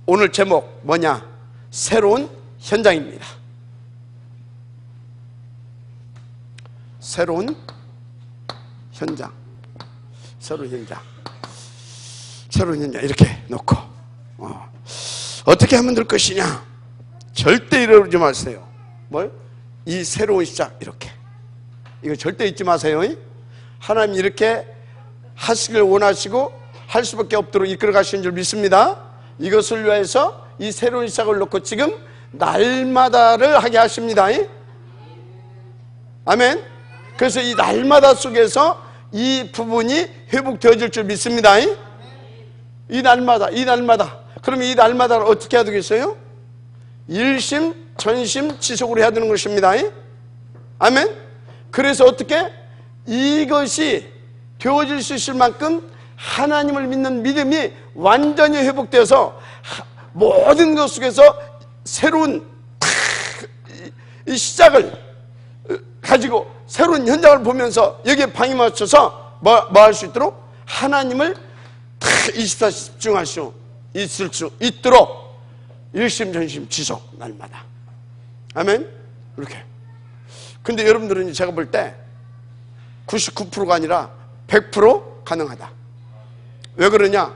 오늘 제목 뭐냐? 새로운 현장입니다. 새로운 현장. 새로운 현장. 새로운 현장 이렇게 놓고 어떻게 하면 될 것이냐? 절대 이러지 마세요. 뭘? 이 새로운 시작 이렇게. 이거 절대 잊지 마세요. 하나님 이렇게 하시길 원하시고 할 수밖에 없도록 이끌어 가시는 줄 믿습니다. 이것을 위해서 이 새로운 시작을 놓고 지금 날마다를 하게 하십니다. 아멘. 그래서 이 날마다 속에서 이 부분이 회복되어질 줄 믿습니다. 이 날마다. 그럼 이 날마다를 어떻게 해야 되겠어요? 일심 전심 지속으로 해야 되는 것입니다. 아멘. 그래서 어떻게? 이것이 되어질 수 있을 만큼 하나님을 믿는 믿음이 완전히 회복되어서 모든 것 속에서 새로운 이 시작을 가지고 새로운 현장을 보면서 여기에 방이 맞춰서 뭐 할 수 있도록 하나님을 24시간 집중할 수 있을 수 있도록 일심전심 지속 날마다. 아멘. 이렇게. 근데 여러분들은 제가 볼 때 99%가 아니라 100% 가능하다. 왜 그러냐?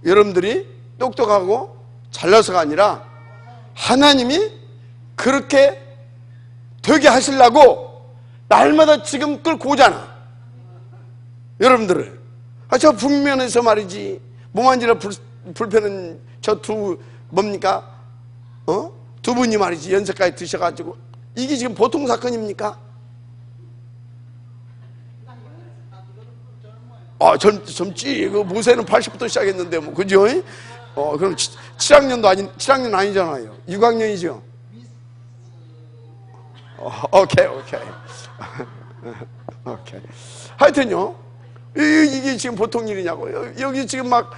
여러분들이 똑똑하고 잘나서가 아니라 하나님이 그렇게 되게 하시려고 날마다 지금 끌고 오잖아. 여러분들을. 저 북면에서 말이지 몸 만지라 불편한 저 뭡니까? 두 분이 말이지 연세까지 드셔가지고 이게 지금 보통 사건입니까? 젊지. 그 모세는 80부터 시작했는데 뭐 그죠? 그럼 7학년 아니잖아요. 6학년이죠. 오케이. 하여튼요, 이게 지금 보통 일이냐고. 여기 지금 막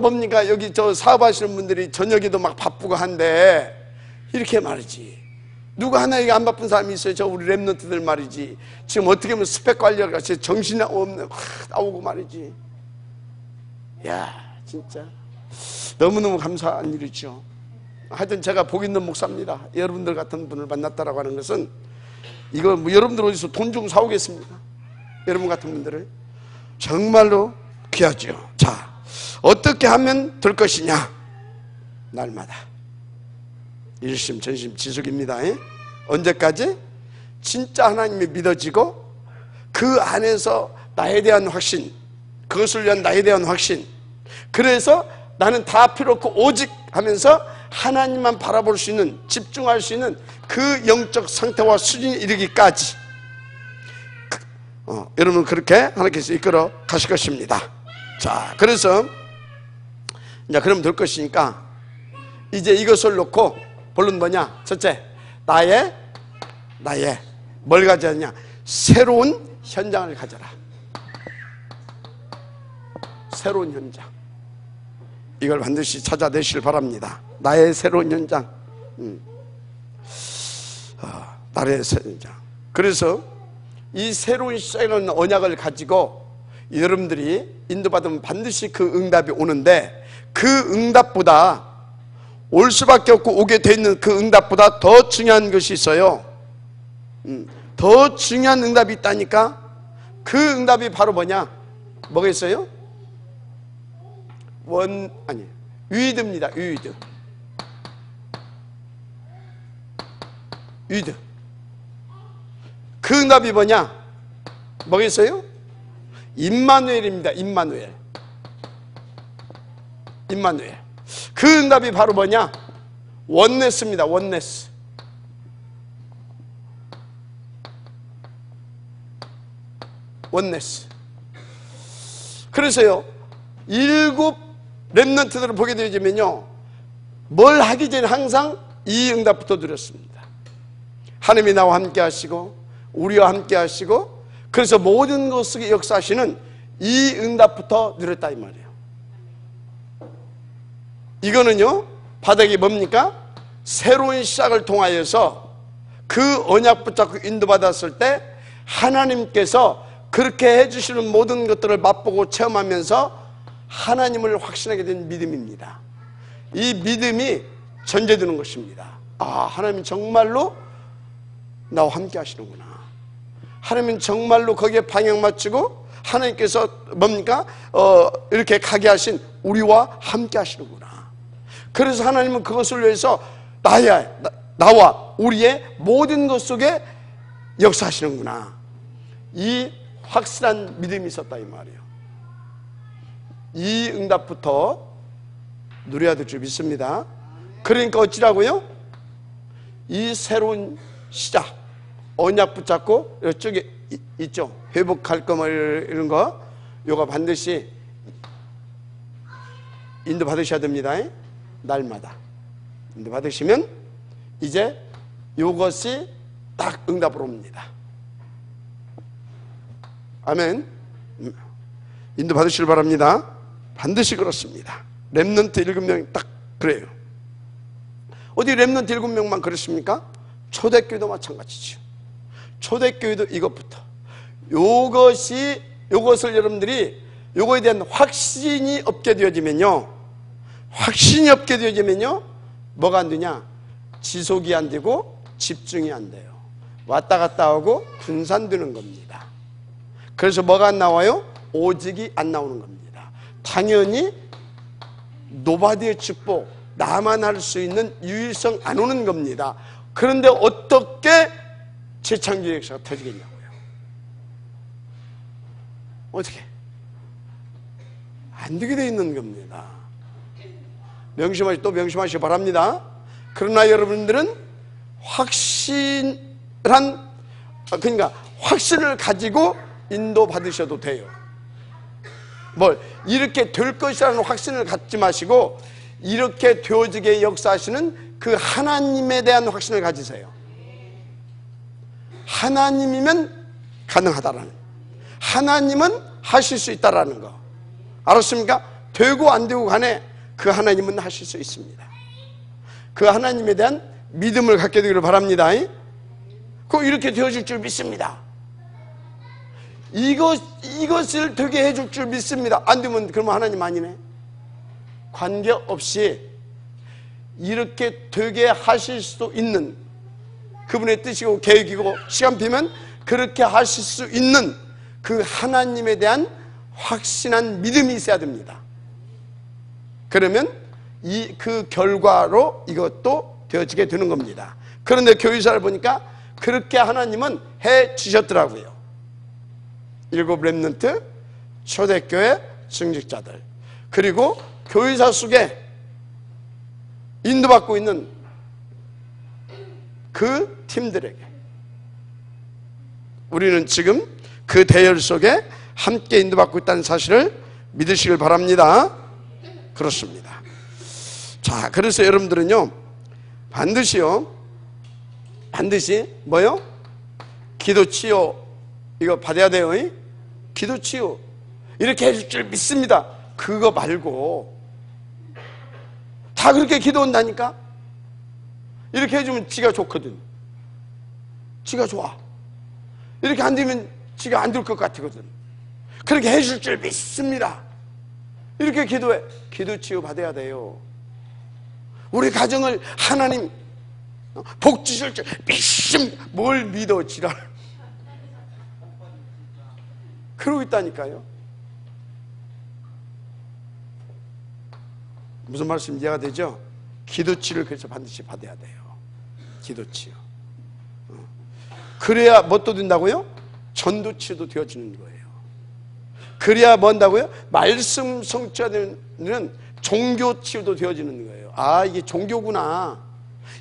뭡니까? 여기 저 사업하시는 분들이 저녁에도 막 바쁘고 한데 이렇게 말이지. 누가 하나 여기 안 바쁜 사람이 있어요? 저 우리 랩런트들 말이지. 지금 어떻게 하면 스펙 관리가 정신이 없는 나오고 말이지. 야, 진짜 너무너무 감사한 일이죠. 하여튼 제가 복 있는 목사입니다. 여러분들 같은 분을 만났다라고 하는 것은 이거 뭐 여러분들 어디서 돈 주고 사오겠습니까? 여러분 같은 분들을 정말로 귀하죠. 자, 어떻게 하면 될 것이냐? 날마다 일심 전심 지속입니다. 언제까지? 진짜 하나님이 믿어지고 그 안에서 나에 대한 확신, 그것을 위한 나에 대한 확신. 그래서 나는 다 필요 없고 오직 하면서 하나님만 바라볼 수 있는, 집중할 수 있는 그 영적 상태와 수준에 이르기까지 여러분 그렇게 하나님께서 이끌어 가실 것입니다. 자, 그래서 이제 그러면 될 것이니까 이제 이것을 놓고 본론 뭐냐? 첫째, 나의 뭘 가져야 새로운 현장을 가져라. 새로운 현장. 이걸 반드시 찾아내시길 바랍니다. 나의 새로운 현장. 나의 새로운 현장. 그래서 이 새로운 시작이라는 언약을 가지고 여러분들이 인도받으면 반드시 그 응답이 오는데, 그 응답보다 올 수밖에 없고 오게 돼 있는 그 응답보다 더 중요한 것이 있어요. 더 중요한 응답이 있다니까. 그 응답이 바로 뭐냐? 뭐가 있어요? 유이드입니다. 유이드. 그 응답이 뭐냐? 뭐가 있어요? 임마누엘입니다. 임마누엘. 그 응답이 바로 뭐냐? 원네스입니다. 원네스. 그래서요, 7 렘넌트들을 보게 되면요, 뭘 하기 전에 항상 이 응답부터 드렸습니다. 하나님이 나와 함께 하시고 우리와 함께 하시고, 그래서 모든 것을 역사하시는 이 응답부터 드렸다 이 말이에요. 이거는요, 바닥이 뭡니까? 새로운 시작을 통하여서 그 언약 붙잡고 인도받았을 때 하나님께서 그렇게 해주시는 모든 것들을 맛보고 체험하면서 하나님을 확신하게 된 믿음입니다. 이 믿음이 전제되는 것입니다. 아, 하나님 정말로 나와 함께 하시는구나. 하나님은 정말로 거기에 방향 맞추고 하나님께서 뭡니까? 이렇게 가게 하신 우리와 함께 하시는구나. 그래서 하나님은 그것을 위해서 나와 우리의 모든 것 속에 역사하시는구나. 이 확실한 믿음이 있었다 이 말이에요. 이 응답부터 누려야 될 줄 믿습니다. 그러니까 어찌라고요? 이 새로운 시작, 언약 붙잡고 이쪽에 있죠. 회복할 거 뭐 이런 거, 요거 반드시 인도 받으셔야 됩니다. 날마다 인도 받으시면 이제 요것이 딱 응답으로 옵니다. 아멘. 인도 받으시길 바랍니다. 반드시 그렇습니다. 렘넌트 7명이 딱 그래요. 어디 렘넌트 7명만 그렇습니까? 초대교회도 마찬가지죠. 초대교회도 이것부터, 요것을 여러분들이 요거에 대한 확신이 없게 되어지면요, 뭐가 안 되냐? 지속이 안 되고 집중이 안 돼요. 왔다 갔다 하고 분산되는 겁니다. 그래서 뭐가 안 나와요? 오직이 안 나오는 겁니다. 당연히 노바디의 축복, 나만 할 수 있는 유일성 안 오는 겁니다. 그런데 어떻게 재창조의 역사가 터지겠냐고요. 어떻게? 안 되게 돼 있는 겁니다. 명심하시기 바랍니다. 그러나 여러분들은 그러니까 확신을 가지고 인도 받으셔도 돼요. 이렇게 될 것이라는 확신을 갖지 마시고 이렇게 되어지게 역사하시는 그 하나님에 대한 확신을 가지세요. 하나님이면 가능하다라는, 하나님은 하실 수 있다라는 거 알았습니까? 되고 안 되고 간에 그 하나님은 하실 수 있습니다. 그 하나님에 대한 믿음을 갖게 되기를 바랍니다. 꼭 이렇게 되어질 줄 믿습니다. 이것을 되게 해줄 줄 믿습니다. 안 되면 그러면 하나님 아니네. 관계없이 이렇게 되게 하실 수 있는 그분의 뜻이고 계획이고 시간 비면 그렇게 하실 수 있는 그 하나님에 대한 확신한 믿음이 있어야 됩니다. 그러면 그 결과로 이것도 되어지게 되는 겁니다. 그런데 교회사를 보니까 그렇게 하나님은 해 주셨더라고요. 7 렘넌트, 초대교회 증직자들, 그리고 교회사 속에 인도받고 있는 그 팀들에게 우리는 지금 그 대열 속에 함께 인도받고 있다는 사실을 믿으시길 바랍니다. 그렇습니다. 자, 그래서 여러분들은요, 반드시 뭐요? 기도 치유 이거 받아야 돼요. 기도 치유 이렇게 해줄 줄 믿습니다. 그거 말고 다 그렇게 기도한다니까. 이렇게 해주면 지가 좋거든. 지가 좋아. 이렇게 안 되면 지가 안 될 것 같거든. 그렇게 해줄 줄 믿습니다. 이렇게 기도해. 기도 치유 받아야 돼요. 우리 가정을 하나님 복 주실 줄 믿습니다. 뭘 믿어 지랄. 그러고 있다니까요. 무슨 말씀 이해가 되죠? 기도치를 그래서 반드시 받아야 돼요. 기도치요. 그래야 뭣도 된다고요? 전도치도 되어지는 거예요. 그래야 뭔다고요? 말씀 성취되는 종교치유도 되어지는 거예요. 아, 이게 종교구나.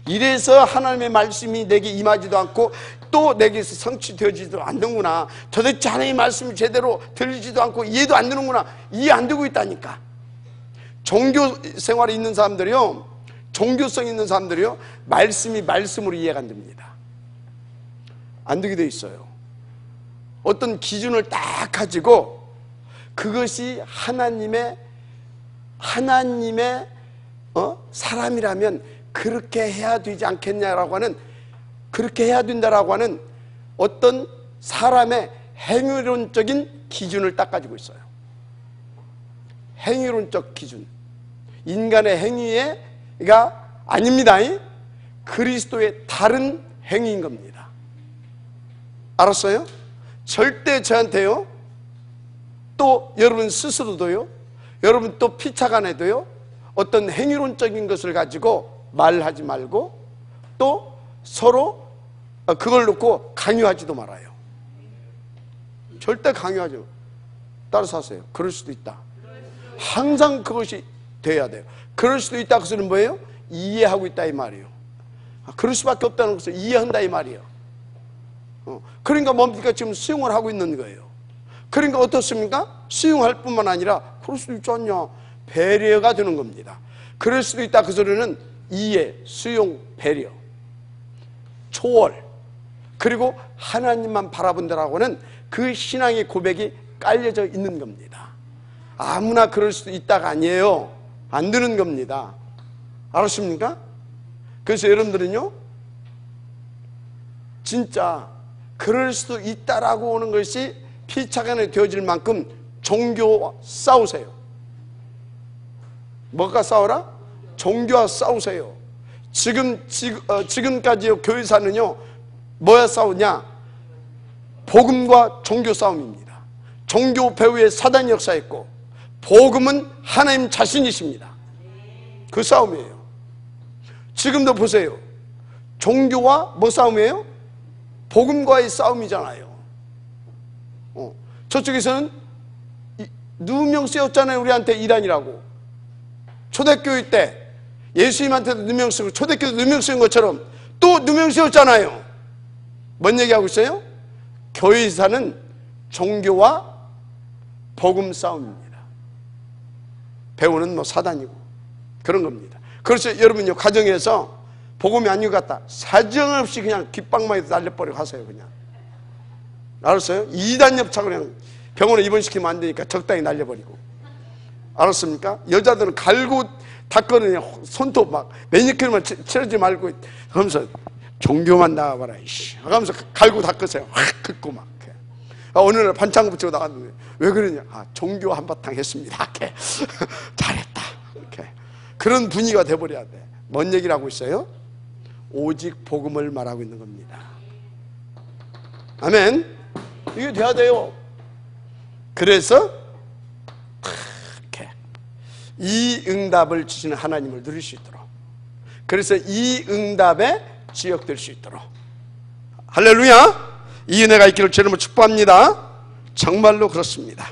이래서 하나님의 말씀이 내게 임하지도 않고 또 내게서 성취되어지지도 않는구나. 도대체 하나님의 말씀이 제대로 들리지도 않고 이해도 안 되는구나. 이해 안 되고 있다니까. 종교 생활에 있는 사람들이요, 종교성 있는 사람들이요, 말씀이 말씀으로 이해가 안 됩니다. 안 되게 돼 있어요. 어떤 기준을 딱 가지고 그것이 하나님의 사람이라면 그렇게 해야 되지 않겠냐라고 하는, 그렇게 해야 된다라고 하는 어떤 사람의 행위론적인 기준을 딱 가지고 있어요. 행위론적 기준, 인간의 행위가 아닙니다. 그리스도의 다른 행위인 겁니다. 알았어요? 절대 저한테요, 또 여러분 스스로도요, 여러분 또 피차간에도요, 어떤 행위론적인 것을 가지고 말하지 말고 또 서로 그걸 놓고 강요하지도 말아요. 절대 강요하지 마. 따라서 하세요. 그럴 수도 있다. 항상 그것이 돼야 돼요. 그럴 수도 있다. 그것은 뭐예요? 이해하고 있다 이 말이에요. 그럴 수밖에 없다는 것을 이해한다 이 말이에요. 그러니까 뭡니까? 지금 수용을 하고 있는 거예요. 그러니까 어떻습니까? 수용할 뿐만 아니라 그럴 수도 있지 않냐, 배려가 되는 겁니다. 그럴 수도 있다. 그 소리는 이해, 수용, 배려, 초월, 그리고 하나님만 바라본다라고는 그 신앙의 고백이 깔려져 있는 겁니다. 아무나 그럴 수도 있다가 아니에요. 안 되는 겁니다. 알았습니까? 그래서 여러분들은요, 진짜 그럴 수도 있다라고 오는 것이 피차간에 되어질 만큼 종교와 싸우세요. 뭐가 싸워라? 종교와 싸우세요. 지금까지요, 교회사는요, 뭐야 싸우냐? 복음과 종교 싸움입니다. 종교 배후에 사단이 역사했고, 복음은 하나님 자신이십니다. 그 싸움이에요. 지금도 보세요. 종교와 뭐 싸움이에요? 복음과의 싸움이잖아요. 저쪽에서는 누명 쓰였잖아요. 우리한테 이단이라고. 초대교회 때 예수님한테도 누명 쓰고 초대교회도 누명 쓰인 것처럼 또 누명 쓰였잖아요. 뭔 얘기하고 있어요? 교회사는 종교와 복음 싸움입니다. 배우는 뭐 사단이고 그런 겁니다. 그래서 여러분요, 가정에서 복음이 아닌 것 같다, 사정없이 그냥 귓방망이도 날려버리고 하세요. 그냥 알았어요? 이단 협착을 그냥 병원에 입원시키면 안 되니까 적당히 날려버리고. 알았습니까? 여자들은 갈고 닦거든요. 손톱 막 매니큐어만 칠하지 말고 하면서 종교만 나와봐라 이씨 하면서 갈고 닦으세요. 확 긋고 막. 어느 날 반창고 붙이고 나갔는데 왜 그러냐? 종교 한바탕 했습니다. 잘했다. 이렇게. 그런 분위기가 돼버려야 돼. 뭔 얘기를 하고 있어요? 오직 복음을 말하고 있는 겁니다. 아멘. 이게 돼야 돼요. 그래서 이렇게 이 응답을 주시는 하나님을 누릴 수 있도록, 그래서 이 응답에 지역될 수 있도록, 할렐루야, 이 은혜가 있기를 주님을 축복합니다. 정말로 그렇습니다.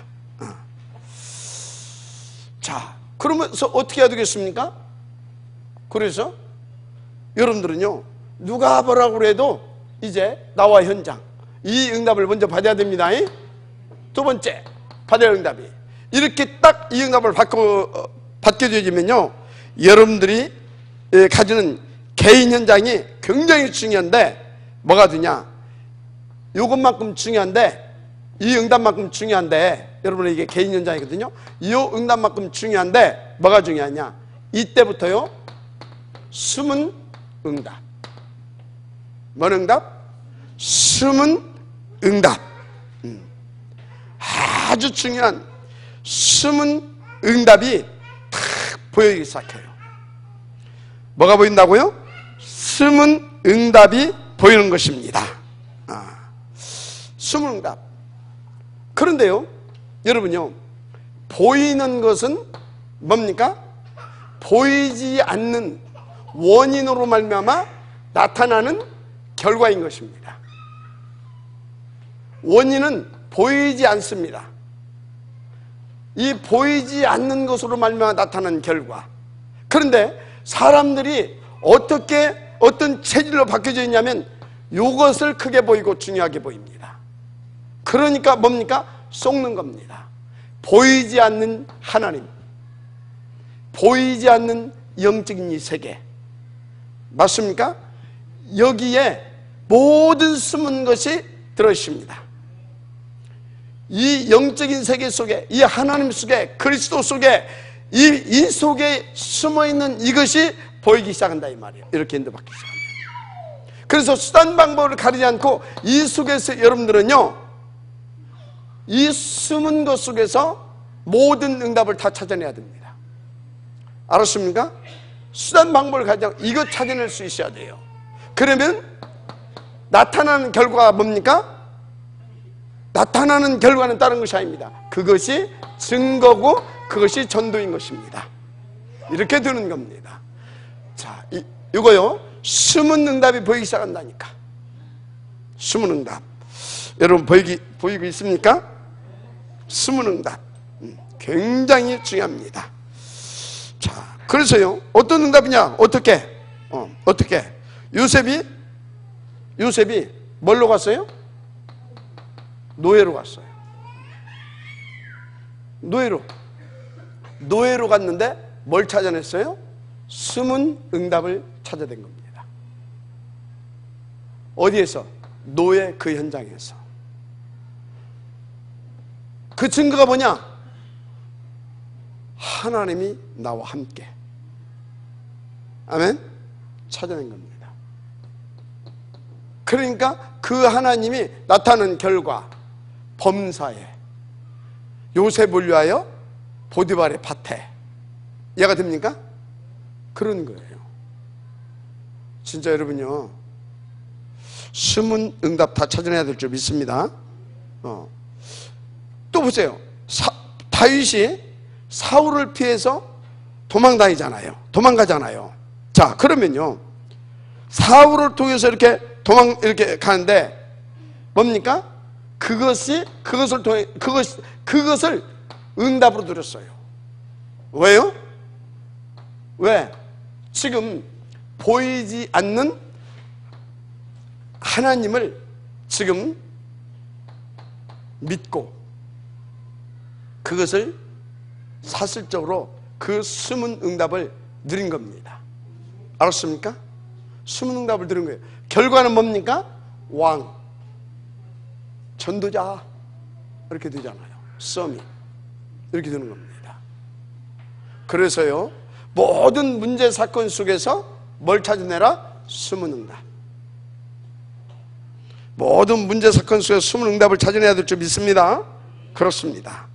자, 그러면서 어떻게 해야 되겠습니까? 그래서 여러분들은요, 누가 뭐라고 그래도 이제 나와 현장 이 응답을 먼저 받아야 됩니다. 두 번째 받아야 응답이 이렇게 딱 이 응답을 받게 되어지면요, 여러분들이 가지는 개인 현장이 굉장히 중요한데, 뭐가 되냐? 이것만큼 중요한데, 이 응답만큼 중요한데, 여러분은 이게 개인 현장이거든요. 이 응답만큼 중요한데 뭐가 중요하냐? 이때부터요, 숨은 응답. 뭔 응답? 숨은 응답. 아주 중요한 숨은 응답이 탁 보이기 시작해요. 뭐가 보인다고요? 숨은 응답이 보이는 것입니다. 숨은 응답. 그런데요, 여러분요, 보이는 것은 뭡니까? 보이지 않는 원인으로 말미암아 나타나는 결과인 것입니다. 원인은 보이지 않습니다. 이 보이지 않는 것으로 말미암아 나타나는 결과. 그런데 사람들이 어떻게 어떤 체질로 바뀌어져 있냐면 이것을 크게 보이고 중요하게 보입니다. 그러니까 뭡니까? 속는 겁니다. 보이지 않는 하나님, 보이지 않는 영적인 이 세계, 맞습니까? 여기에 모든 숨은 것이 들어있습니다. 이 영적인 세계 속에, 이 하나님 속에, 그리스도 속에, 이 속에 숨어있는 이것이 보이기 시작한다 이 말이에요. 이렇게 인도받기 시작합니다. 그래서 수단 방법을 가리지 않고 이 속에서 여러분들은요, 이 숨은 것 속에서 모든 응답을 다 찾아내야 됩니다. 알았습니까? 수단 방법을 가지고 이거 찾아낼 수 있어야 돼요. 그러면 나타나는 결과가 뭡니까? 나타나는 결과는 다른 것이 아닙니다. 그것이 증거고 그것이 전도인 것입니다. 이렇게 되는 겁니다. 자, 이거요, 숨은 응답이 보이기 시작한다니까. 숨은 응답. 여러분 보이고 있습니까? 숨은 응답. 굉장히 중요합니다. 자, 그래서요, 어떤 응답이냐? 어떻게? 요셉이 뭘로 갔어요? 노예로 갔어요. 노예로 갔는데 뭘 찾아냈어요? 숨은 응답을 찾아낸 겁니다. 어디에서? 노예 그 현장에서. 그 증거가 뭐냐? 하나님이 나와 함께. 아멘? 찾아낸 겁니다. 그러니까 그 하나님이 나타난 결과, 범사에 요셉을 위하여 보디발의 밭에. 이해가 됩니까? 그런 거예요. 진짜 여러분요, 숨은 응답 다 찾아내야 될 줄 믿습니다. 또 보세요. 다윗이 사울을 피해서 도망가잖아요. 자, 그러면요, 사울을 통해서 이렇게 가는데 뭡니까? 그것을 응답으로 드렸어요. 왜요? 왜? 지금 보이지 않는 하나님을 지금 믿고 그것을 사실적으로 그 숨은 응답을 누린 겁니다. 알았습니까? 숨은 응답을 들은 거예요. 결과는 뭡니까? 왕, 전도자, 이렇게 되잖아요. 썸이 이렇게 되는 겁니다. 그래서요, 모든 문제 사건 속에서 뭘 찾아내라? 숨은 응답. 모든 문제 사건 속에서 숨은 응답을 찾아내야 될 줄 믿습니다. 그렇습니다.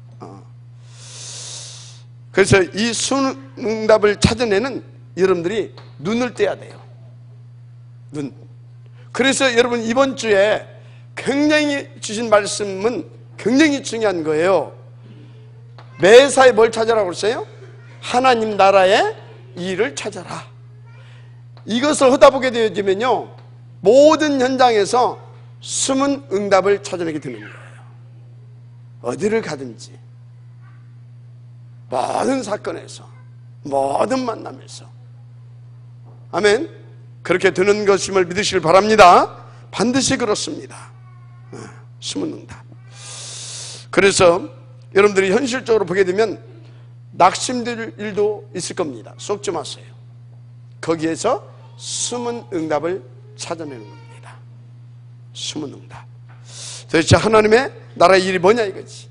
그래서 이 숨은 응답을 찾아내는 여러분들이 눈을 떼야 돼요. 눈. 그래서 여러분 이번 주에 굉장히 주신 말씀은 굉장히 중요한 거예요. 매사에 뭘 찾아라고 그랬어요? 하나님 나라의 일을 찾아라. 이것을 하다 보게 되어지면요, 모든 현장에서 숨은 응답을 찾아내게 되는 거예요. 어디를 가든지, 모든 사건에서, 모든 만남에서. 아멘. 그렇게 되는 것임을 믿으시길 바랍니다. 반드시 그렇습니다. 숨은 응답. 그래서 여러분들이 현실적으로 보게 되면 낙심될 일도 있을 겁니다. 속지 마세요. 거기에서 숨은 응답을 찾아내는 겁니다. 숨은 응답. 도대체 하나님의 나라의 일이 뭐냐 이거지.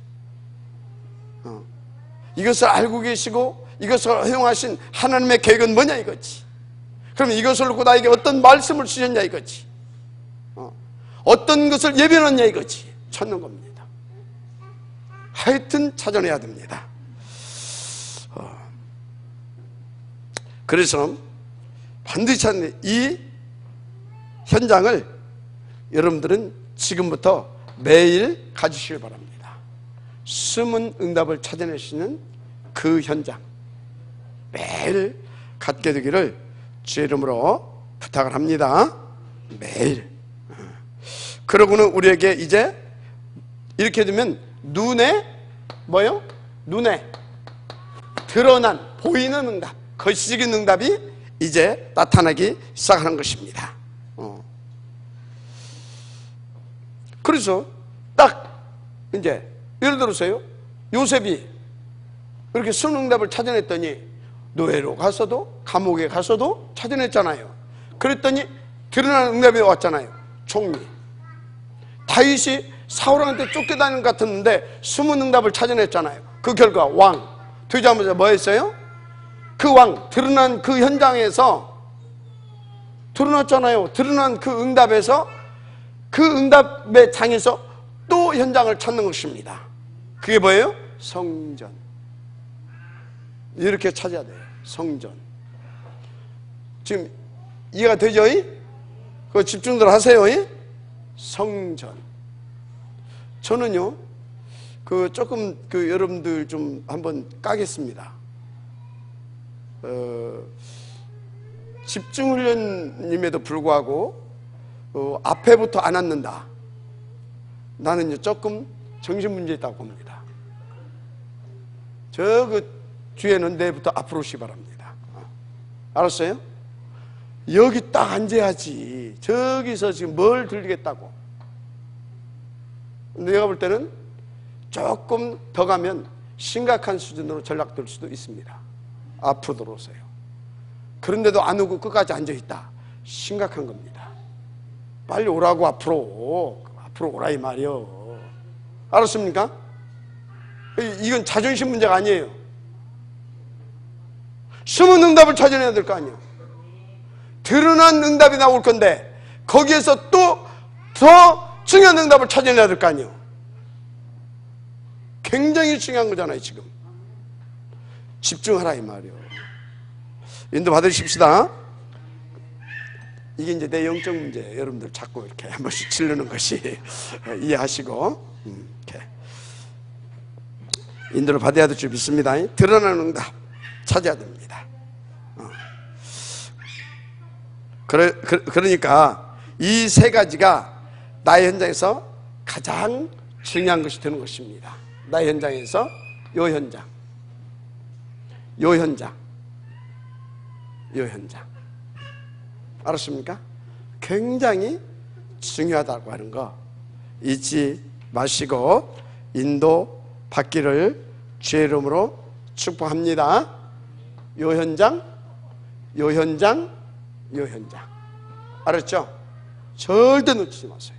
이것을 알고 계시고 이것을 허용하신 하나님의 계획은 뭐냐 이거지. 그럼 이것을 놓고 나에게 어떤 말씀을 주셨냐 이거지. 어떤 것을 예견했냐 이거지. 찾는 겁니다. 하여튼 찾아내야 됩니다. 그래서 반드시 찾는 이 현장을 여러분들은 지금부터 매일 가지시길 바랍니다. 숨은 응답을 찾아내시는 그 현장 매일 갖게 되기를 주의 이름으로 부탁을 합니다. 매일. 그러고는 우리에게 이제 이렇게 되면 눈에 뭐요? 눈에 드러난 보이는 응답, 거시적인 응답이 이제 나타나기 시작하는 것입니다. 그래서 딱 이제 예를 들어서요, 요셉이 이렇게 순응답을 찾아냈더니 노예로 가서도 감옥에 가서도 찾아냈잖아요. 그랬더니 드러나는 응답이 왔잖아요. 총리. 다윗이 사울한테 쫓겨다니는 것 같았는데 숨은 응답을 찾아냈잖아요. 그 결과 왕. 되자마자 뭐 했어요? 그 왕, 드러난 그 현장에서 드러났잖아요. 드러난 그 응답에서 그 응답의 장에서 또 현장을 찾는 것입니다. 그게 뭐예요? 성전. 이렇게 찾아야 돼요. 성전. 지금 이해가 되죠? 그거 집중들 하세요. 성전. 저는요, 조금 여러분들 좀 한번 까겠습니다. 집중훈련임에도 불구하고 앞에부터 안 앉는다. 나는요 조금 정신문제 있다고 봅니다. 뒤에는 내부터 앞으로 오시기 바랍니다. 알았어요? 여기 딱 앉아야지. 저기서 지금 뭘 들리겠다고. 내가 볼 때는 조금 더 가면 심각한 수준으로 전락될 수도 있습니다. 앞으로 들어오세요. 그런데도 안 오고 끝까지 앉아있다. 심각한 겁니다. 빨리 오라고. 앞으로 오라 이 말이요. 알았습니까? 이건 자존심 문제가 아니에요. 숨은 응답을 찾아내야 될 거 아니에요. 드러난 응답이 나올 건데 거기에서 또 더 중요한 응답을 찾아내야 될 거 아니에요. 굉장히 중요한 거잖아요. 지금 집중하라 이 말이에요. 인도 받으십시다. 이게 이제 내 영적 문제예요. 여러분들 자꾸 이렇게 한 번씩 질르는 것이 이해하시고 이렇게 인도를 받아야 될 줄 믿습니다. 드러나는 응답 찾아야 됩니다. 그러니까 이 세 가지가 나의 현장에서 가장 중요한 것이 되는 것입니다. 나의 현장에서 요 현장, 요 현장, 요 현장. 알았습니까? 굉장히 중요하다고 하는 거 잊지 마시고 인도 받기를 주의 이름으로 축복합니다. 요 현장, 요 현장, 요 현장. 알았죠? 절대 놓치지 마세요.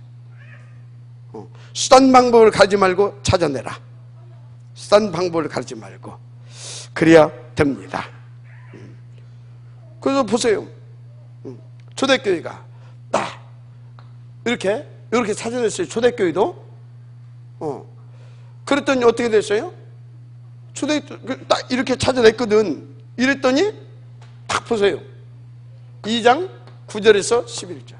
수단 방법을 가지 말고 찾아내라. 수단 방법을 가지 말고 그래야 됩니다. 그래서 보세요. 초대교회가 딱 이렇게 찾아냈어요. 초대교회도. 그랬더니 어떻게 됐어요? 딱 이렇게 찾아냈거든. 이랬더니 딱 보세요. 2장 9절에서 11절.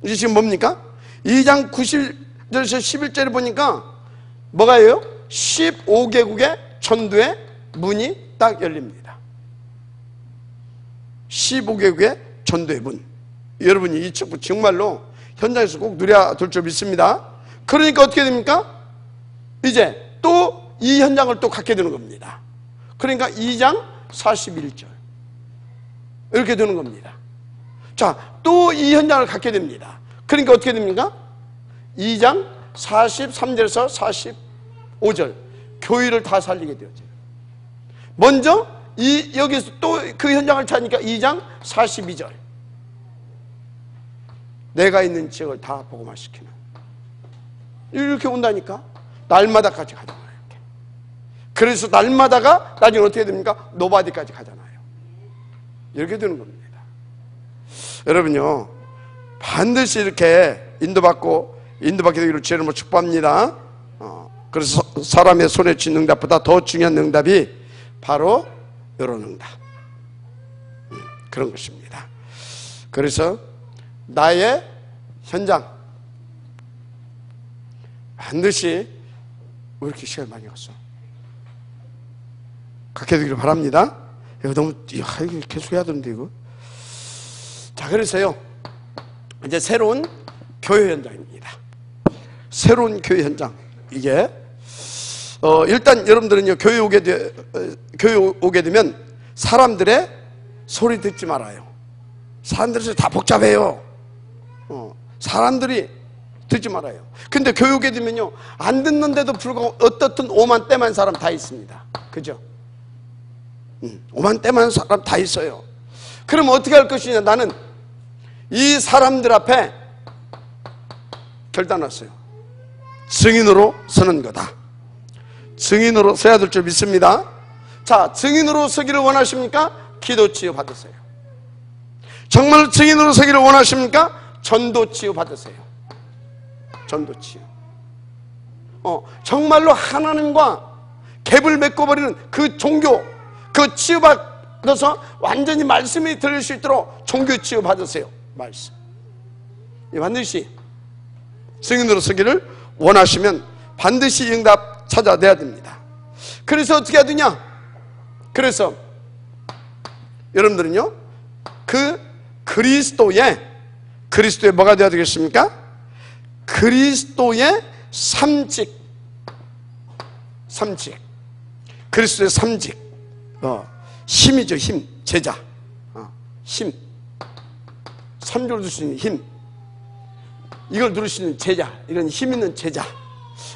이게 지금 뭡니까? 2장 9절에서 11절을 보니까 뭐가요? 15개국의 전도의 문이 딱 열립니다. 15개국의 전도의 문. 여러분이 이 축복 정말로 현장에서 꼭 누려야 될 줄 믿습니다. 그러니까 어떻게 됩니까? 이제 또 이 현장을 또 갖게 되는 겁니다. 그러니까 2장 41절 이렇게 되는 겁니다. 자, 또 이 현장을 갖게 됩니다. 그러니까 어떻게 됩니까? 2장 43절에서 45절 교회를 다 살리게 되어져요. 먼저 여기서 또 그 현장을 찾으니까 2장 42절 내가 있는 지역을 다 복음화시키는 이렇게 온다니까. 날마다까지 가잖아요. 이렇게. 그래서 날마다가 나중에 어떻게 됩니까? 노바디까지 가잖아요. 이렇게 되는 겁니다. 여러분요 반드시 이렇게 인도받게 되기를 주의 이름으로 축복합니다. 그래서 사람의 손에 쥔 응답보다 더 중요한 응답이 바로 이런 응답. 그런 것입니다. 그래서 나의 현장 반드시 왜 이렇게 시간이 많이 갔어? 갖게 되기를 바랍니다. 이거 너무 이거 계속 해야 되는데 이거. 자, 그래서요 이제 새로운 교회 현장입니다. 새로운 교회 현장. 이게 일단 여러분들은요 교회 오게 되면 사람들의 소리 듣지 말아요. 사람들이 다 복잡해요. 사람들이 듣지 말아요. 근데 교회 오게 되면요 안 듣는데도 불구하고 어떻든 오만 때만 사람 다 있습니다. 그죠? 오만 때만 사람 다 있어요. 그럼 어떻게 할 것이냐. 나는 이 사람들 앞에 결단했어요. 증인으로 서는 거다. 증인으로 서야 될 줄 믿습니다. 자, 증인으로 서기를 원하십니까? 기도 치유 받으세요. 정말 증인으로 서기를 원하십니까? 전도 치유 받으세요. 전도 치유. 정말로 하나님과 갭을 메꿔버리는 그 종교, 그 치유받아서 완전히 말씀이 들릴 수 있도록 종교 치유 받으세요. 말씀. 반드시 승인으로 서기를 원하시면 반드시 응답 찾아내야 됩니다. 그래서 어떻게 해야 되냐? 그래서 여러분들은요, 그 그리스도의 뭐가 되어야 되겠습니까? 그리스도의 삼직. 그리스도의 삼직. 힘이죠, 힘. 제자. 힘. 삼조를 누릴 수 있는 힘. 이걸 누릴 수 있는 제자. 이런 힘 있는 제자.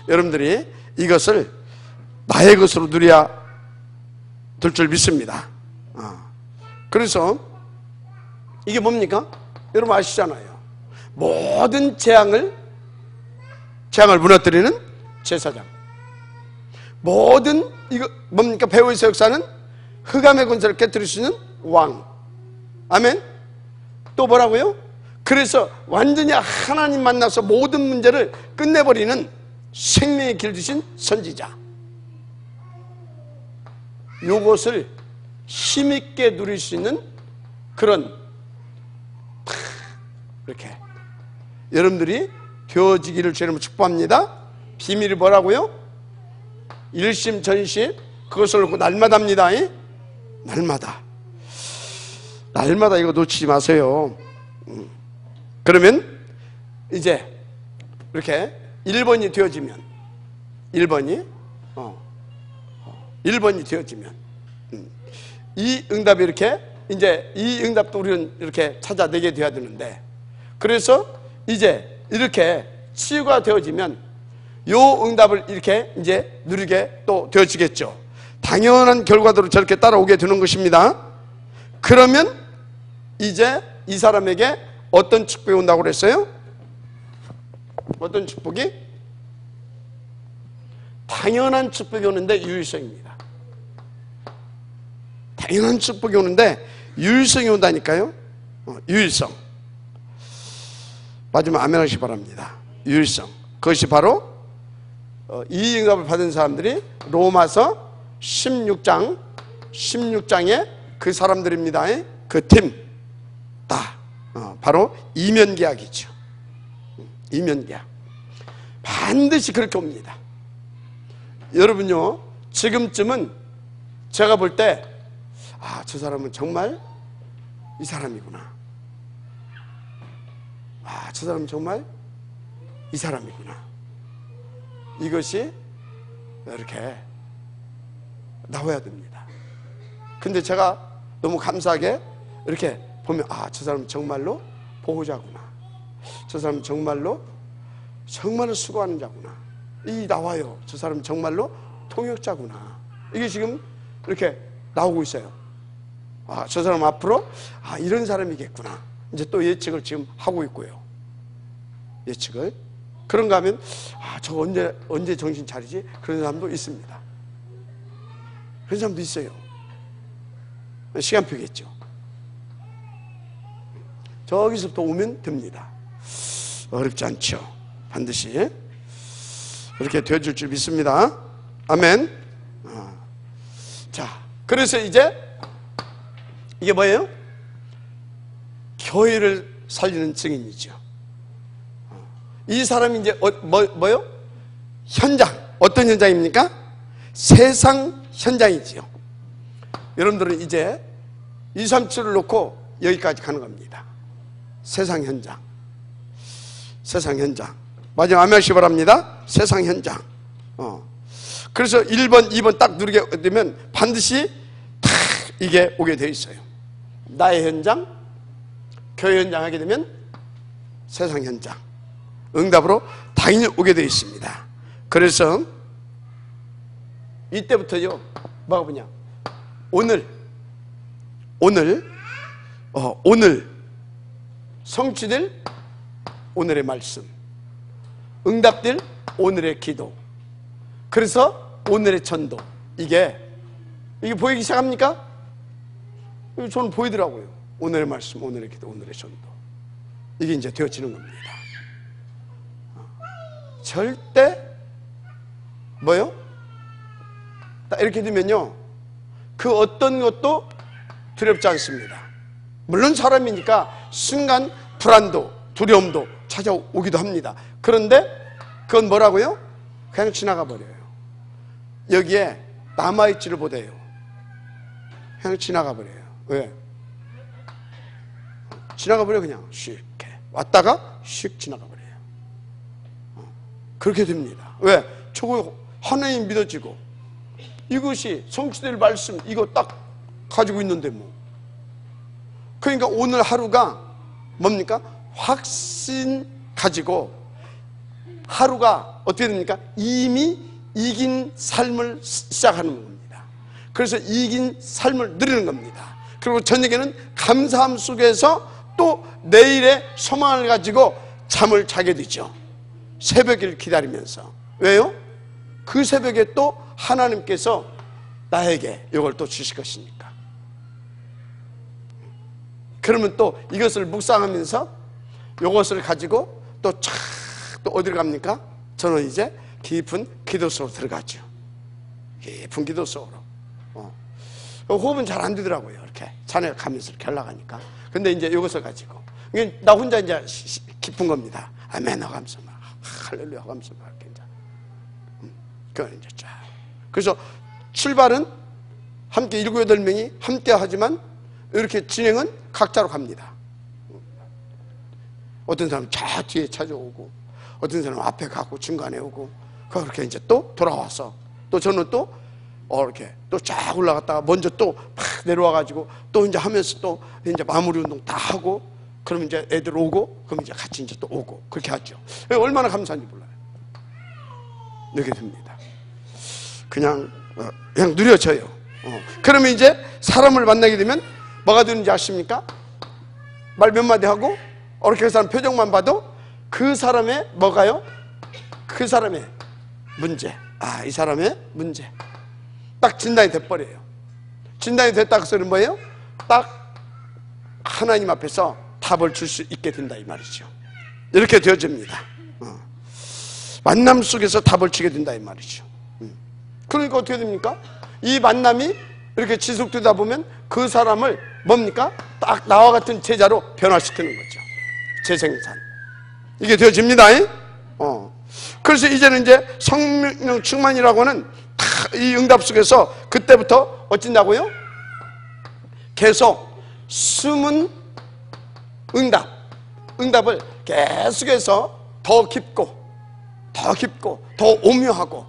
여러분들이 이것을 나의 것으로 누려야 될 줄 믿습니다. 그래서 이게 뭡니까? 여러분 아시잖아요. 모든 재앙을 무너뜨리는 제사장. 모든 이거 뭡니까? 배후에서 역사는 흑암의 권세를 깨뜨릴 수 있는 왕. 아멘. 또 뭐라고요? 그래서 완전히 하나님 만나서 모든 문제를 끝내버리는 생명의 길 주신 선지자. 요것을 힘있게 누릴 수 있는 그런 이렇게 여러분들이 되어지기를 주님으로 축복합니다. 비밀이 뭐라고요? 일심전심 그것을 놓고 날마다입니다. 날마다 이거 놓치지 마세요. 그러면 이제 이렇게 1번이 되어지면 1번이 되어지면 이 응답이 이렇게 이제 이 응답도 우리는 이렇게 찾아내게 돼야 되는데, 그래서 이제 이렇게 치유가 되어지면 요 응답을 이렇게 이제 누리게 또 되어지겠죠. 당연한 결과대로 저렇게 따라오게 되는 것입니다. 그러면 이제 이 사람에게 어떤 축복이 온다고 그랬어요? 어떤 축복이? 당연한 축복이 오는데 유일성입니다. 당연한 축복이 오는데 유일성이 온다니까요. 유일성. 마지막 아멘 하시기 바랍니다. 유일성. 그것이 바로 이 응답을 받은 사람들이 로마서 16장의 그 사람들입니다. 그 팀. 다. 바로 이면계약이죠. 이면계약. 반드시 그렇게 옵니다. 여러분요, 지금쯤은 제가 볼 때 저 사람은 정말 이 사람이구나. 저 사람은 정말 이 사람이구나. 이것이 이렇게 나와야 됩니다. 근데 제가 너무 감사하게 이렇게 보면 저 사람은 정말로 보호자구나. 저 사람은 정말로 수고하는 자구나. 이 나와요. 저 사람은 정말로 통역자구나. 이게 지금 이렇게 나오고 있어요. 저 사람 앞으로 이런 사람이겠구나. 이제 또 예측을 지금 하고 있고요. 예측을. 그런가 하면 저 언제 정신 차리지? 그런 사람도 있습니다. 그런 사람도 있어요. 시간표겠죠. 저기서부터 오면 됩니다. 어렵지 않죠. 반드시 이렇게 되어줄 줄 믿습니다. 아멘. 자, 그래서 이제 이게 뭐예요? 교회를 살리는 증인이죠. 이 사람이 이제 뭐요? 현장. 어떤 현장입니까? 세상 현장이지요. 여러분들은 이제 237을 놓고 여기까지 가는 겁니다. 세상 현장. 세상 현장. 마지막 아멘 하시기 바랍니다. 세상 현장. 그래서 1번, 2번 딱 누르게 되면 반드시 다 이게 오게 되어 있어요. 나의 현장, 교회 현장 하게 되면 세상 현장. 응답으로 당연히 오게 되어 있습니다. 그래서 이때부터요, 뭐가 뭐냐? 오늘 성취될 오늘의 말씀, 응답될 오늘의 기도, 그래서 오늘의 전도. 이게 보이기 시작합니까? 저는 보이더라고요. 오늘의 말씀, 오늘의 기도, 오늘의 전도. 이게 이제 되어지는 겁니다. 절대 뭐요? 딱 이렇게 되면요, 그 어떤 것도 두렵지 않습니다. 물론 사람이니까 순간 불안도 두려움도 찾아오기도 합니다. 그런데 그건 뭐라고요? 그냥 지나가 버려요. 여기에 남아있지를 못해요. 그냥 지나가 버려요. 왜? 지나가 버려. 그냥 슉 왔다가 슉 지나가 버려요. 그렇게 됩니다. 왜? 저거 하나님 믿어지고 이것이 성취될 말씀 이거 딱 가지고 있는데 뭐. 그러니까 오늘 하루가 뭡니까? 확신 가지고 하루가 어떻게 됩니까? 이미 이긴 삶을 시작하는 겁니다. 그래서 이긴 삶을 누리는 겁니다. 그리고 저녁에는 감사함 속에서 또 내일의 소망을 가지고 잠을 자게 되죠. 새벽을 기다리면서. 왜요? 그 새벽에 또 하나님께서 나에게 이걸 또 주실 것이니까. 그러면 또 이것을 묵상하면서 이것을 가지고 또 어디를 갑니까? 저는 이제 깊은 기도 속으로 들어가죠. 깊은 기도 속으로. 호흡은 잘 안 되더라고요. 이렇게 자네가 가면서 이렇게 올라가니까. 근데 이제 이것을 가지고 나 혼자 이제 깊은 겁니다. 아멘 하면서 막 할렐루야 하면서 막 이렇게 이제 그건 이제 쫙. 그래서 출발은 함께 7, 8명이 함께 하지만 이렇게 진행은 각자로 갑니다. 어떤 사람은 저 뒤에 찾아오고 어떤 사람은 앞에 가고 중간에 오고 그렇게 이제 또 돌아와서 또 저는 또 이렇게 또 쫙 올라갔다가 먼저 또 팍 내려와가지고 또 이제 하면서 또 이제 마무리 운동 다 하고 그러면 이제 애들 오고 그럼 이제 같이 이제 또 오고 그렇게 하죠. 얼마나 감사한지 몰라요. 이렇게 됩니다. 그냥 누려져요. 그러면 이제 사람을 만나게 되면 뭐가 되는지 아십니까? 말 몇 마디 하고 이렇게 그 사람 표정만 봐도 그 사람의 뭐가요? 그 사람의 문제. 이 사람의 문제. 딱 진단이 돼버려요. 진단이 됐다 그 소리는 뭐예요? 딱 하나님 앞에서 답을 줄 수 있게 된다 이 말이죠. 이렇게 되어집니다. 만남 속에서 답을 주게 된다 이 말이죠. 그러니까 어떻게 됩니까? 이 만남이 이렇게 지속되다 보면 그 사람을 뭡니까? 딱 나와 같은 제자로 변화시키는 거죠. 재생산. 이게 되어집니다. 그래서 이제는 이제 성령 충만이라고 하는 이 응답 속에서 그때부터 어쩐다고요? 계속 숨은 응답을 계속해서 더 깊고 더 오묘하고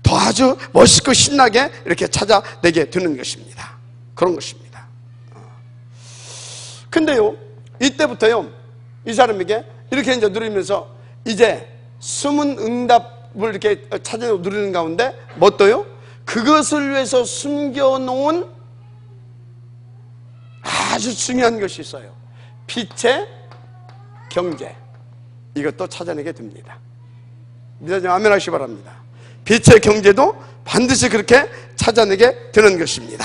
더 아주 멋있고 신나게 이렇게 찾아내게 되는 것입니다. 그런 것입니다. 근데요, 이때부터요, 이 사람에게 이렇게 이제 누리면서 이제 숨은 응답을 이렇게 찾아 누리는 가운데 뭐 또요? 그것을 위해서 숨겨놓은 아주 중요한 것이 있어요. 빛의 경제. 이것도 찾아내게 됩니다. 믿어지면 아멘 하시기 바랍니다. 빛의 경제도 반드시 그렇게 찾아내게 되는 것입니다.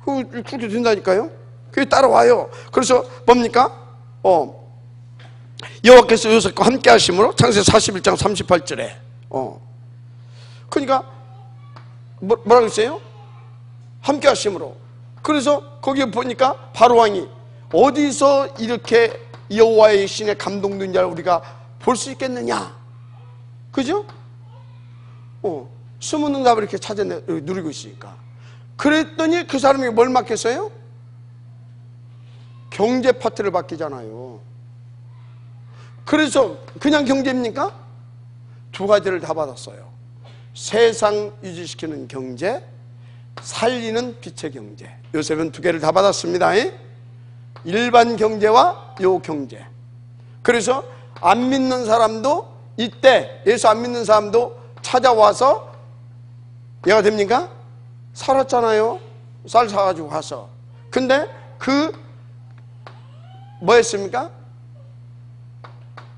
그렇게 된다니까요. 그게 따라와요. 그래서 뭡니까? 여호와께서 요셉과 함께 하심으로 창세기 41장 38절에 그러니까 뭐라고 했어요? 함께 하심으로. 그래서 거기에 보니까 바로 왕이 어디서 이렇게 여호와의 신에 감동된 자를 우리가 볼 수 있겠느냐, 그죠? 숨은 응답을 이렇게 누리고 있으니까. 그랬더니 그 사람이 뭘 맡겼어요? 경제 파트를 맡기잖아요. 그래서 그냥 경제입니까? 두 가지를 다 받았어요. 세상 유지시키는 경제, 살리는 빛의 경제. 요셉은 두 개를 다 받았습니다. 일반 경제와 요 경제. 그래서 안 믿는 사람도 이때 예수 안 믿는 사람도 찾아와서 얘가 됩니까? 살았잖아요. 쌀 사가지고 가서. 근데 뭐 했습니까?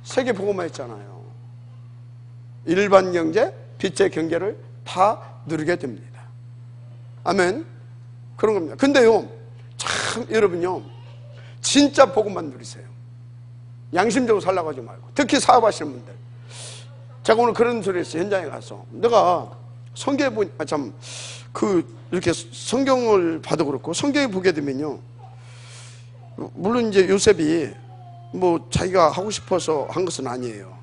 세계복음화 했잖아요. 일반 경제, 빛의 경제를 다 누리게 됩니다. 아멘. 그런 겁니다. 근데요, 참 여러분요, 진짜 복음만 누리세요. 양심적으로 살라고 하지 말고. 특히 사업하시는 분들. 제가 오늘 그런 소리 했어요. 현장에 가서 내가 성경에 보니까 참 이렇게 성경을 봐도 그렇고, 성경에 보게 되면요, 물론 이제 요셉이 뭐 자기가 하고 싶어서 한 것은 아니에요.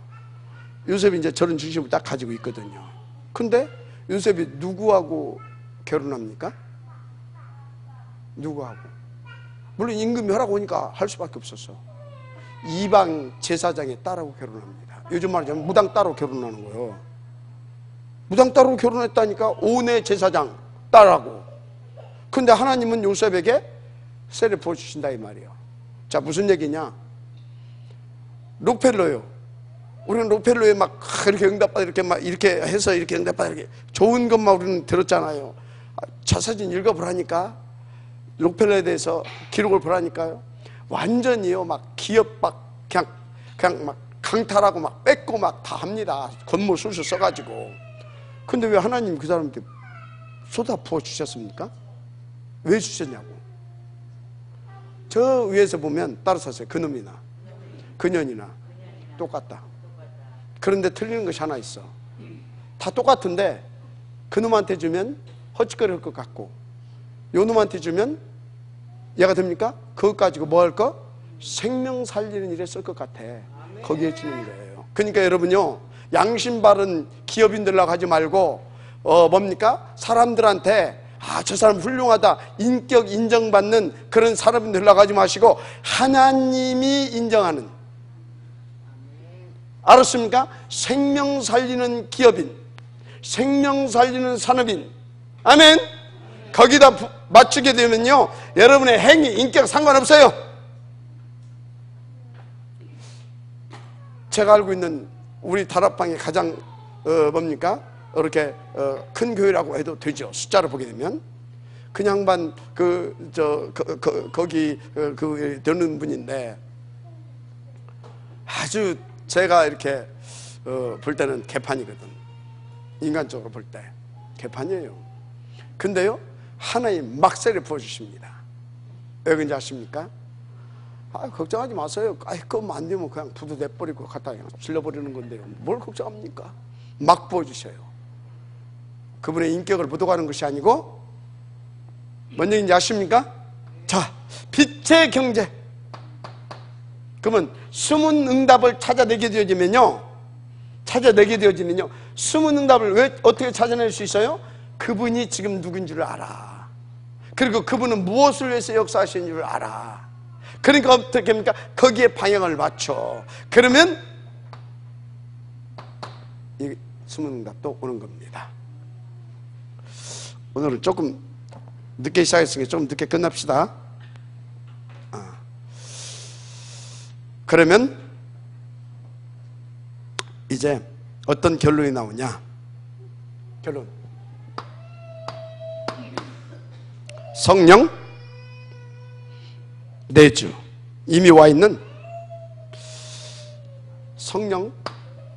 요셉이 이제 저런 중심을 딱 가지고 있거든요. 근데 요셉이 누구하고 결혼합니까? 누구하고? 물론 임금이 허락 오니까 할 수밖에 없었어. 이방 제사장의 딸하고 결혼합니다. 요즘 말하자면 무당 딸하고 결혼하는 거예요. 무당 딸하고 결혼했다니까. 온의 제사장 딸하고. 근데 하나님은 요셉에게 세례 부어주신다 이 말이에요. 자, 무슨 얘기냐? 록펠러요. 우리는 록펠러에 막 이렇게 응답받아 이렇게 막 이렇게 해서 이렇게 응답받아 이렇게 좋은 것만 우리는 들었잖아요. 자서전 읽어보라니까. 록펠러에 대해서 기록을 보라니까요. 완전히요, 막 기업 막 그냥 막 강탈하고 막 뺏고 막 다 합니다. 건물 술술 써가지고. 근데 왜 하나님 그 사람한테 쏟아 부어 주셨습니까? 왜 주셨냐고. 저 위에서 보면 따라서세요. 그놈이나 그년이나 똑같다. 그런데 틀리는 것이 하나 있어. 다 똑같은데 그놈한테 주면 헛짓거릴 것 같고, 요 놈한테 주면 얘가 됩니까? 그것 가지고 뭐 할 거? 생명 살리는 일에 쓸 것 같아. 거기에 주는 거예요. 그러니까 여러분요, 양심 바른 기업인들라고 하지 말고 뭡니까? 사람들한테 저 사람 훌륭하다, 인격 인정받는 그런 사람이 되려고 하지 마시고 하나님이 인정하는, 알았습니까? 생명 살리는 기업인, 생명 살리는 산업인. 아멘. 거기다 맞추게 되면요, 여러분의 행위, 인격 상관없어요. 제가 알고 있는 우리 다락방이 가장 뭡니까? 이렇게 큰 교회라고 해도 되죠. 숫자를 보게 되면 그 양반 거기 되는 분인데, 아주 제가 이렇게 볼 때는 개판이거든. 인간적으로 볼 때 개판이에요. 근데요, 하나님 막 세례 부어주십니다. 왜 그런지 아십니까? 걱정하지 마세요. 그거 안 되면 그냥 부도 내버리고 갖다 질러버리는 건데요. 뭘 걱정합니까? 막 부어주셔요. 그분의 인격을 묻어가는 것이 아니고, 뭔 얘기인지 아십니까? 자, 빛의 경제. 그러면 숨은 응답을 찾아내게 되어지면요, 숨은 응답을 왜 어떻게 찾아낼 수 있어요? 그분이 지금 누군 줄 알아. 그리고 그분은 무엇을 위해서 역사하신 줄 알아. 그러니까 어떻게 합니까? 거기에 방향을 맞춰. 그러면 이 숨은 응답도 오는 겁니다. 오늘은 조금 늦게 시작했으니까 좀 늦게 끝납시다. 그러면 이제 어떤 결론이 나오냐? 결론. 성령 내주, 이미 와 있는 성령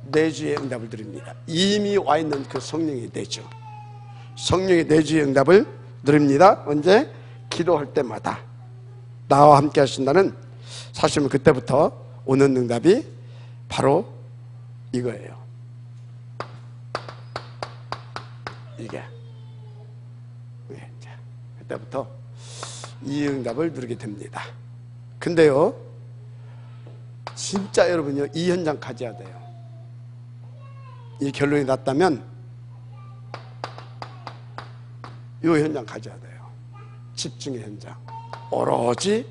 내주의 응답을 드립니다. 이미 와 있는 그 성령의 내주, 성령의 내주의 응답을 드립니다. 언제? 기도할 때마다 나와 함께 하신다는 사실은 그때부터 오는 응답이 바로 이거예요. 이게 그때부터 이 응답을 누리게 됩니다. 근데요, 진짜 여러분요, 이 현장 가져야 돼요. 이 결론이 났다면 이 현장 가져야 돼요. 집중의 현장. 오로지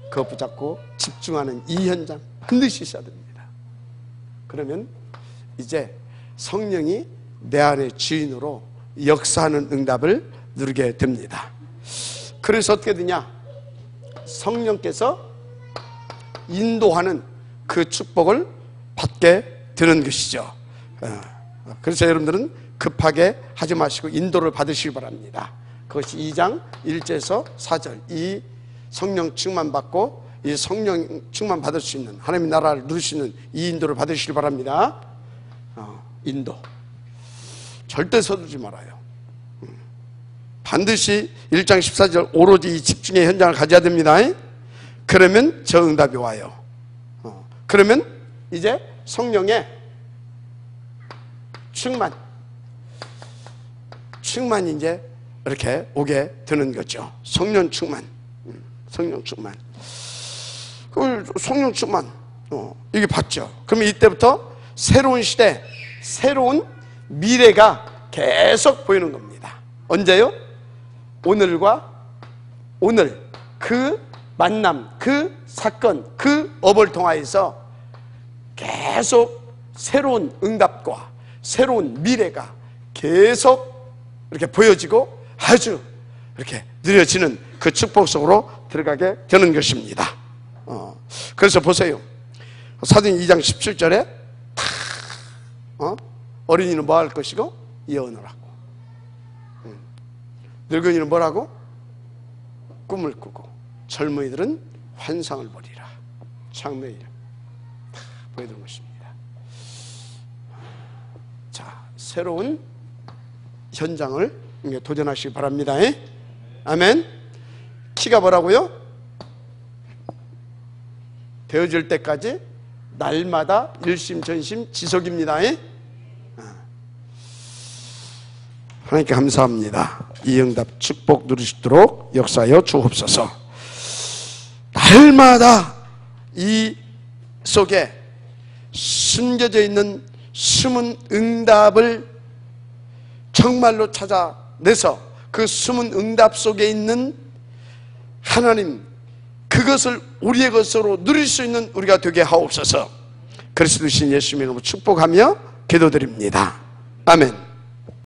그거 붙잡고 집중하는 이 현장 반드시 있어야 됩니다. 그러면 이제 성령이 내 안의 주인으로 역사하는 응답을 누리게 됩니다. 그래서 어떻게 되냐? 성령께서 인도하는 그 축복을 받게 되는 것이죠. 그래서 여러분들은 급하게 하지 마시고 인도를 받으시기 바랍니다. 그것이 2장 1절에서 4절, 이 성령 충만 받고 이 성령 충만 받을 수 있는, 하나님의 나라를 누릴 수 있는 이 인도를 받으시기 바랍니다. 인도 절대 서두르지 말아요. 반드시 1장 14절 오로지 이 집중의 현장을 가져야 됩니다. 그러면 저 응답이 와요. 그러면 이제 성령의 충만이 이제 이렇게 오게 되는 거죠. 성령 충만. 성령 충만. 성령 충만. 이게 받죠. 그러면 이때부터 새로운 시대, 새로운 미래가 계속 보이는 겁니다. 언제요? 오늘과 오늘 그 만남, 그 사건, 그 업을 통하여서 계속 새로운 응답과 새로운 미래가 계속 이렇게 보여지고 아주 이렇게 느려지는 그 축복 속으로 들어가게 되는 것입니다. 그래서 보세요. 사도행 2장 17절에 어린이는 뭐 할 것이고 예언을 하고, 늙은이는 뭐라고? 꿈을 꾸고, 젊은이들은 환상을 보리라. 창조의 이름 다 보여드린 것입니다. 자, 새로운 현장을 도전하시기 바랍니다. 아멘. 키가 뭐라고요? 되어질 때까지 날마다 일심전심 지속입니다. 하나님께 감사합니다. 이 응답 축복 누리시도록 역사하여 주옵소서. 날마다 이 속에 숨겨져 있는 숨은 응답을 정말로 찾아내서 그 숨은 응답 속에 있는 하나님, 그것을 우리의 것으로 누릴 수 있는 우리가 되게 하옵소서. 그리스도신 예수님의 이름으로 축복하며 기도드립니다. 아멘.